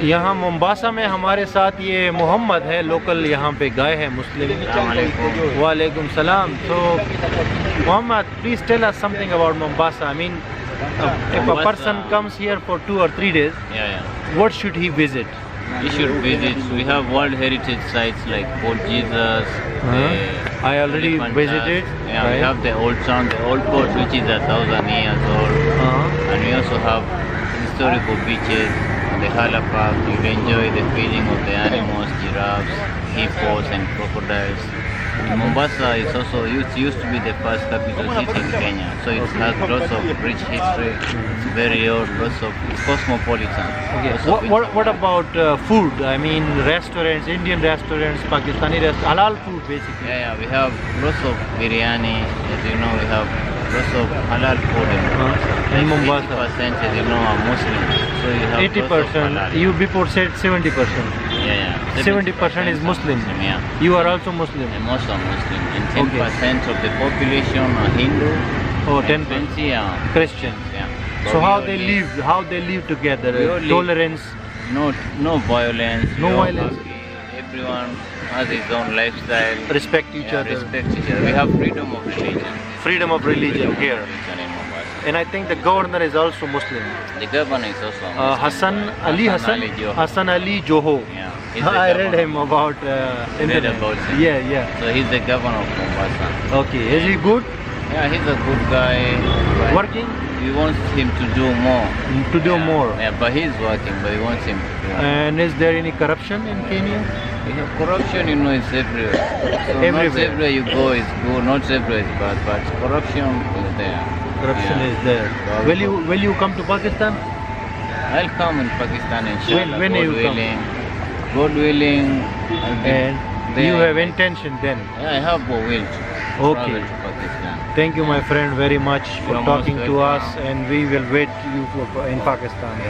यहाँ मोम्बासा में हमारे साथ ये मोहम्मद है, लोकल यहाँ पे गए हैं मुस्लिम। वालेकुम सलाम। So Muhammad, please tell us something about Mombasa. I mean, if a person comes here for 2 or 3 days, what should he visit? You should visit. We have World Heritage sites like Fort Jesus. I already visited. Yeah, we have the old town, the old port, which is 1,000 years old. And we also have historical beaches, the Hala Park. You will enjoy the feeding of the animals, giraffes, hippos and crocodiles. Mombasa is also used to be the first capital city in Kenya, so it has lots of rich history. It's very old, lots of cosmopolitan. Okay. What about food? I mean, restaurants, Indian restaurants, Pakistani restaurants, halal food basically. Yeah, we have lots of biryani. As you know, we have lots of halal food in Mombasa. 80%, as you know, are Muslim, so you have 80%. You before said 70%. Yeah. 70% is Muslim. Yeah. You are also Muslim. I'm also Muslim, and 10% of the population are Hindu. Oh, 10% 10% are Christian. Yeah. So how they live? How they live together? Tolerance. No violence. No violence. Everyone has his own lifestyle. Respect each other. Respect each other. We have freedom of religion. Freedom of religion here. Religion in Mombasa. And I think the governor is also Muslim. The governor is also Muslim. Hassan Ali Joho. Yeah. I read him about internet. About him. Yeah. So he's the governor of Mombasa. Okay. Is he good? Yeah, he's a good guy. Working? We want him to do more. To do more. Yeah, but he's working, but we want him to do more. And is there any corruption in Kenya? You know, corruption, you know, is everywhere. So Everywhere. Not everywhere you go is good, not everywhere is bad, but corruption is there. Corruption is there. So Will you come to Pakistan? I'll come in Pakistan, inshallah. When God you come? willing. God willing. And you have intention then? Yeah, I have a will to travel to Pakistan. Thank you, my friend, very much for You're talking most to us, welcome. and we will wait you in Pakistan.